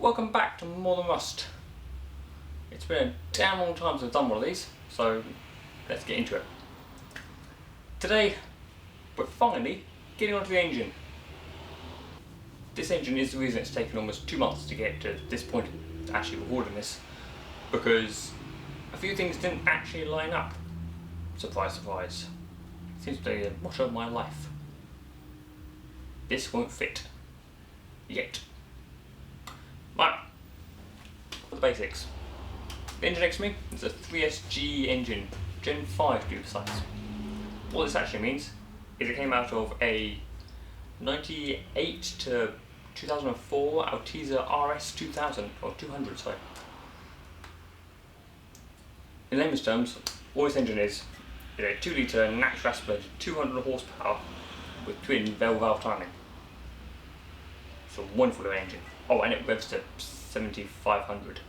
Welcome back to More Than Rust. It's been a damn long time since I've done one of these, so let's get into it. Today, we're finally getting onto the engine. This engine is the reason it's taken almost 2 months to get to this point in actually recording this, because a few things didn't actually line up. Surprise, surprise. Seems to be the motto of my life. This won't fit. Yet. Right, for the basics. The engine next to me is a 3SG engine, Gen 5 to be precise. What this actually means is it came out of a 98 to 2004 Altezza RS 2000, or 200, sorry. In layman's terms, all this engine is a 2 litre natural aspirated 200 horsepower with twin valve timing. It's a wonderful little engine. Oh, and it revs to 7,500.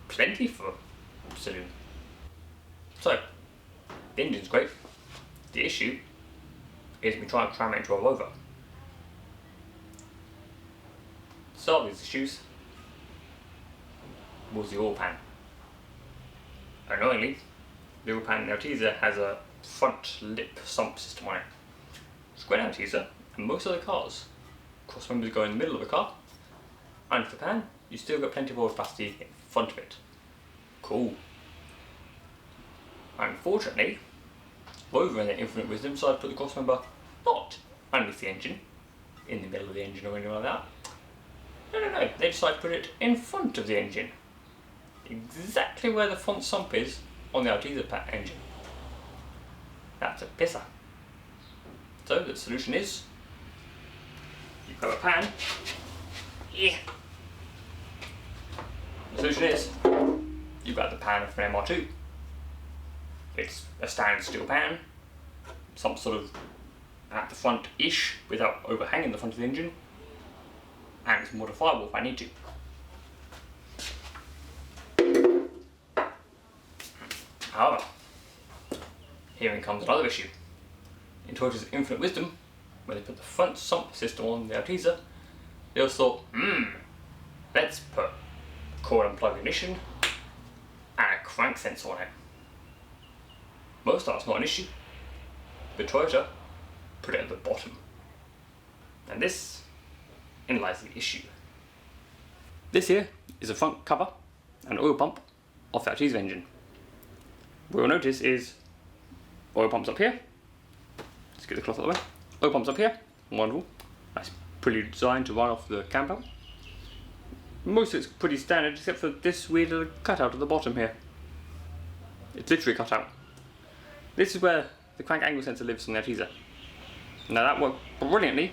Plenty for a saloon. So, the engine's great. The issue is we try and cram it into a rover. To solve these issues was the oil pan. Annoyingly, the oil pan in the Altezza has a front lip sump system on it. It's great in Altezza, and most other cars, cross members go in the middle of the car, and for the pan, you still got plenty of oil capacity in front of it. Cool. Unfortunately, Rover in their infinite wisdom decided to put the cross member not underneath the engine, in the middle of the engine or anything like that. No, they decided to put it in front of the engine. Exactly where the front sump is on the Altezza engine. That's a pisser. So the solution is, you grab a pan. Yeah. The solution is, you grab the pan from an MR2. It's a standard steel pan, some sort of at the front-ish without overhanging the front of the engine, and it's modifiable if I need to. However, herein comes another issue. In Toyota's infinite wisdom, when they put the front sump system on the Altezza, they also thought, let's put core and plug ignition and a crank sensor on it. Most of that's not an issue, but Toyota put it at the bottom. And this lies the issue. This here is a front cover and oil pump off the Altezza engine. What you'll notice is oil pumps up here. Let's get the cloth out of the way. Oil pumps up here, wonderful. That's pretty designed to run off the cam belt. Most of it's pretty standard except for this weird little cutout at the bottom here. It's literally cut out. This is where the crank angle sensor lives on the Altezza. Now that worked brilliantly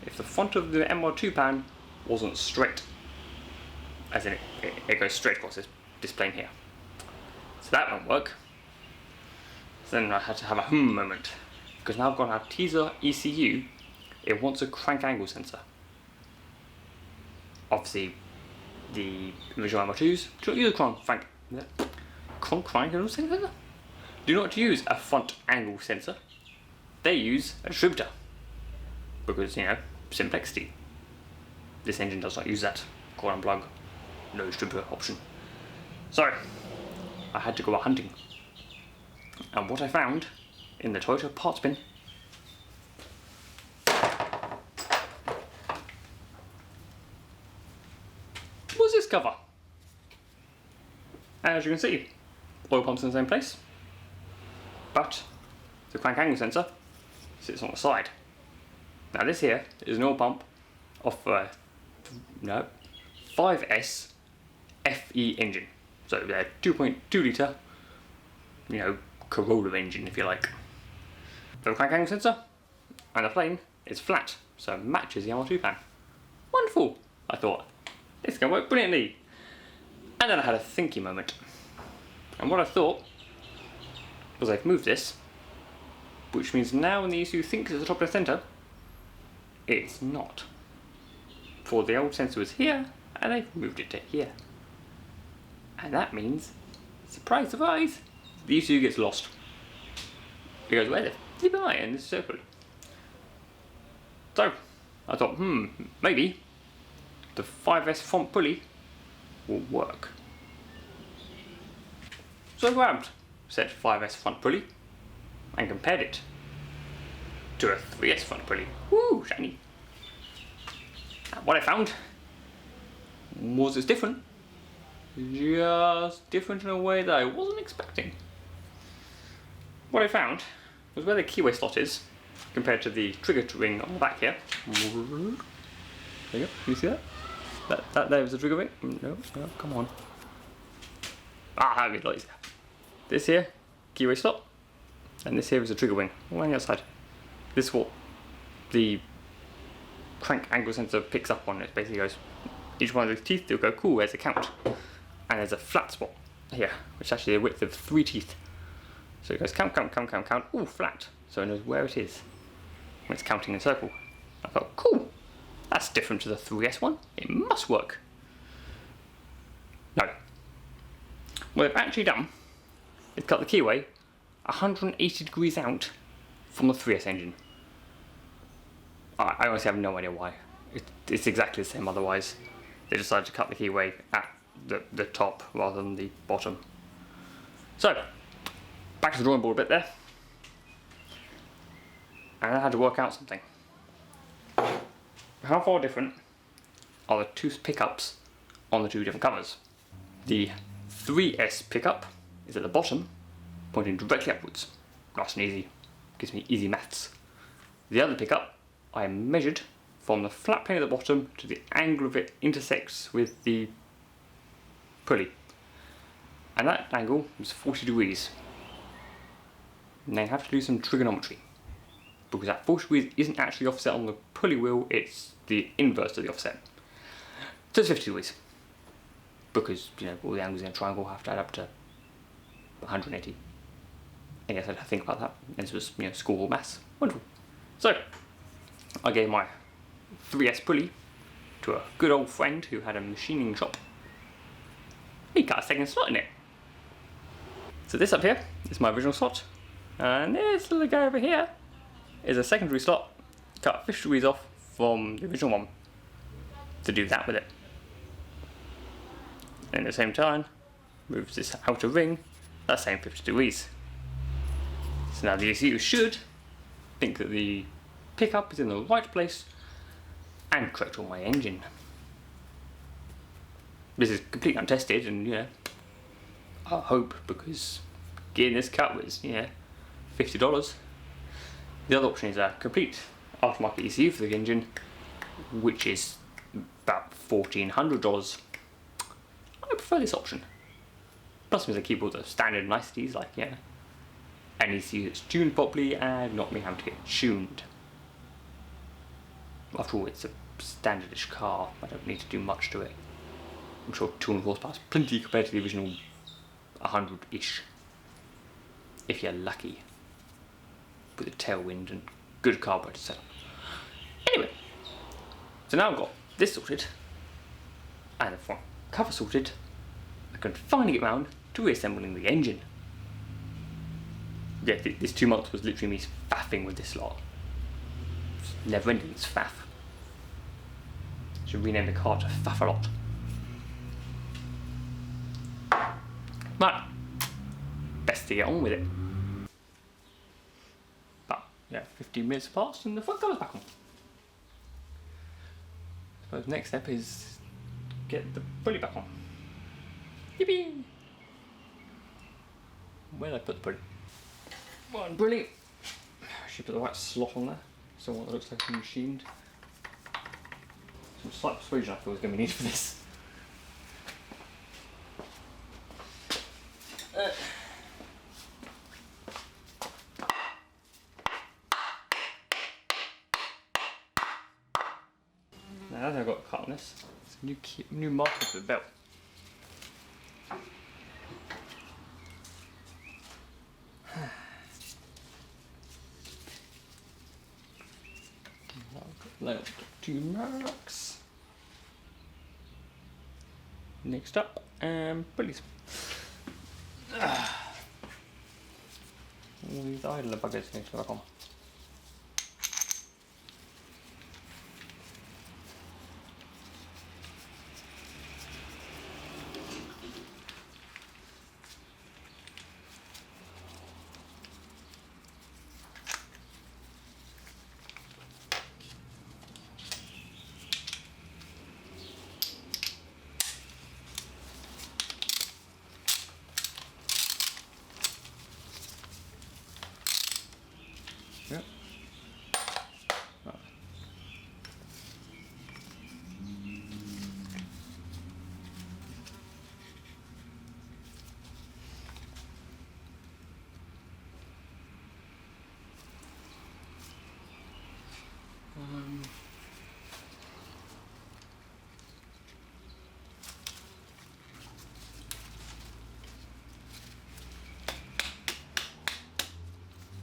if the front of the MR2 pan wasn't straight. As in it goes straight across this plane here. So that won't work. So then I had to have a moment. Because now I've got an Altezza ECU, it wants a crank angle sensor. Obviously, the original MR2s do not use a crank angle sensor. Do not use a front angle sensor. They use a distributor. Because, simplicity. This engine does not use that. Core and plug, no distributor option. So, I had to go out hunting. And what I found in the Toyota parts bin was this cover. As you can see, oil pumps in the same place, but the crank angle sensor sits on the side. Now this here is an oil pump off 5S FE engine, so they're 2.2 litre, Corolla engine if you like. The crank angle sensor and the plane is flat, so it matches the MR2 pan. Wonderful, I thought. This is going to work brilliantly. And then I had a thinking moment. And what I thought was I've moved this, which means now when the ECU thinks it's the top left center, it's not. For the old sensor was here, and they've moved it to here. And that means, surprise, surprise, the ECU gets lost. It goes, where the flip am I in this circle? So, I thought, maybe the 5S front pulley will work. So I grabbed said 5S front pulley and compared it to a 3S front pulley. Woo, shiny! And what I found was it's different. Just different in a way that I wasn't expecting. What I found was where the keyway slot is compared to the trigger ring on the back here. There you go, can you see that? That there was the trigger ring? No, come on. Ah, good, like that. This here, keyway slot, and this here is the trigger wing, all on the outside. This is what the crank angle sensor picks up on. It basically goes, each one of those teeth, they'll go, cool, there's a count. And there's a flat spot here, which is actually the width of 3 teeth. So it goes count, count, count, count, count, ooh, flat. So it knows where it is when it's counting in a circle. I thought, cool, that's different to the 3S one. It must work. No. What they've actually done is cut the keyway 180 degrees out from the 3S engine. I honestly have no idea why. It's exactly the same otherwise. They decided to cut the keyway at the top rather than the bottom. So, back to the drawing board a bit there. And I had to work out something. How far different are the two pickups on the two different covers? The 3S pickup is at the bottom, pointing directly upwards. Nice and easy. Gives me easy maths. The other pickup I measured from the flat plane at the bottom to the angle of it intersects with the pulley. And that angle was 40 degrees. And they have to do some trigonometry, because that 40 degrees isn't actually offset on the pulley wheel, it's the inverse of the offset. So it's 50 degrees. Because, you know, all the angles in a triangle have to add up to 180. I guess I had to think about that. And this was, you know, school maths. Wonderful. So, I gave my 3S pulley to a good old friend who had a machining shop. He cut a second slot in it. So this up here is my original slot. And this little guy over here is a secondary slot. Cut 50 degrees off from the original one to do that with it. And at the same time, moves this outer ring that same 50 degrees. So now the ECU should think that the pickup is in the right place and correct all my engine. This is completely untested, and you know, I hope, because getting this cut was, yeah, $50. The other option is a complete aftermarket ECU for the engine, which is about $1,400. I prefer this option. Plus, means I keep all the standard niceties like, yeah, an ECU that's tuned properly and not me having to get tuned. After all, it's a standardish car. I don't need to do much to it. I'm sure 200 horsepower is plenty compared to the original 100-ish. If you're lucky. With a tailwind and good carburetor setup. Anyway, so now I've got this sorted and the front cover sorted, I can finally get round to reassembling the engine. Yeah, this 2 months was literally me faffing with this lot. Never ending, it's faff. Should rename the car to Faff-a-lot. But best to get on with it. But yeah, 15 minutes passed and the front cover's back on. I suppose next step is get the pulley back on. Yippee! Where did I put the pulley? One pulley. Should put the right slot on there, so what that looks like it's machined. Some slight persuasion I feel is going to be needed for this. Now that I've got a cut on this, it's a new marker for the belt. Layout 2 marks. Next up, pulleys. All these idler buggers need to go back on.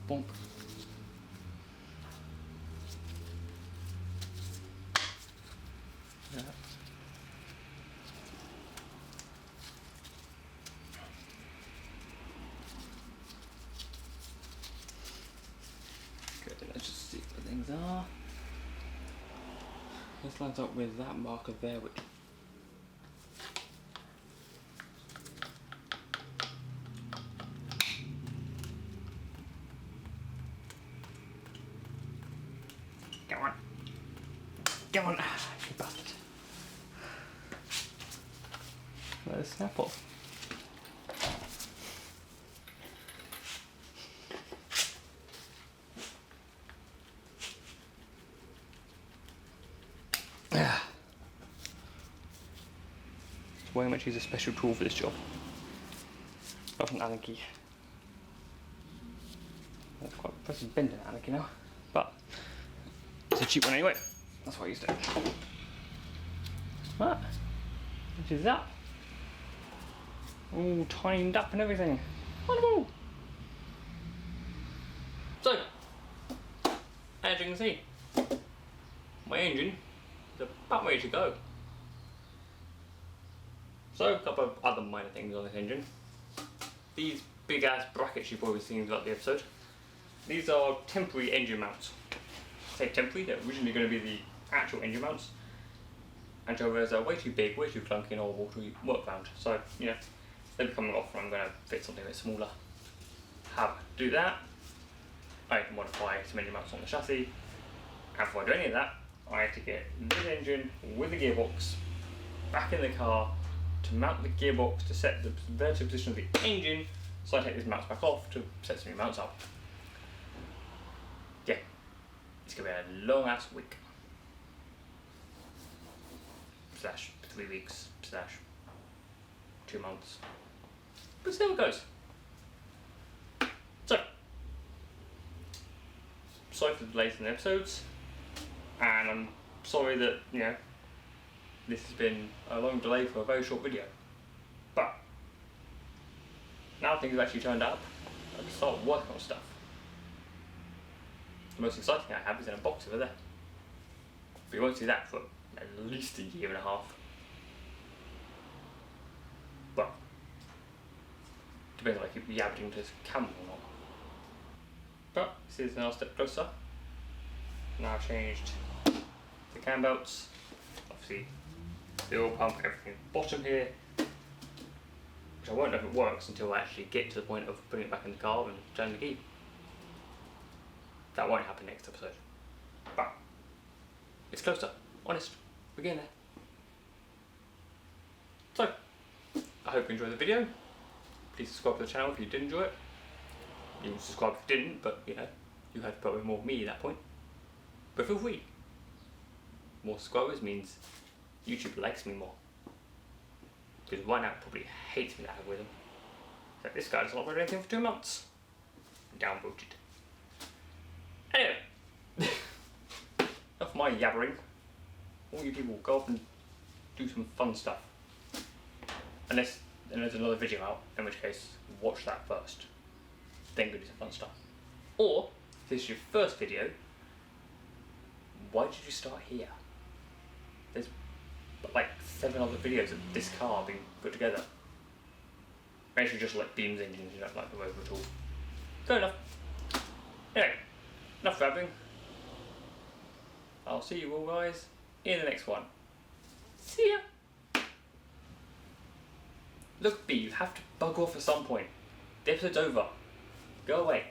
Bonk. Yeah. Okay, let's just see what things are. This lines up with that marker there, which come on. Come on. You bastard. Let it snap off. It's way much use a special tool for this job. Not an Allen key. That's quite impressive bend in Allen key now. But it's a cheap one anyway. That's why I used it. What? Which is that? All timed up and everything. Wonderful! So, as you can see, my engine is about ready to go. So, a couple of other minor things on this engine. These big ass brackets you've probably seen throughout the episode. These are temporary engine mounts. I say temporary, they're originally going to be the actual engine mounts. And Rovers are way too big, way too clunky and horrible to work around. So, you know, they'll be coming off and I'm going to fit something a bit smaller. How to do that? I can modify some engine mounts on the chassis. And before I do any of that, I have to get this engine with the gearbox back in the car to mount the gearbox to set the relative position of the engine. So I take these mounts back off to set some new mounts up. Yeah, it's going to be a long ass week. Slash 3 weeks, slash 2 months. But see how it goes. So, sorry for the delays in the episodes, and I'm sorry that, you know, this has been a long delay for a very short video. But, now things have actually turned up, I can start working on stuff. The most exciting thing I have is in a box over there. But you won't see that for at least a year and a half. Well, depends if I keep yabbering to this camera or not. But this is another step closer. Now I've changed the cam belts, obviously the oil pump, everything at the bottom here, which I won't know if it works until I actually get to the point of putting it back in the car and turning the key. That won't happen next episode. But it's closer, honest. We're getting there. So, I hope you enjoyed the video. Please subscribe to the channel if you did enjoy it. You can subscribe if you didn't, but you know, you had to put with more of me at that point. But feel free. More subscribers means YouTube likes me more. Because right now it probably hates me that algorithm. So this guy doesn't upload anything for 2 months. Downvoted. Anyway. Enough of my yabbering. All you people go off and do some fun stuff. Unless there's another video out, in which case watch that first. Then go do some fun stuff. Or, if this is your first video, why did you start here? There's like 7 other videos of this car being put together. Maybe you just like Beam's engines, you don't like the Rover at all. Fair enough. Anyway, enough rabbling. I'll see you all guys in the next one. See ya! Look, B, you have to bug off at some point. The episode's over. Go away.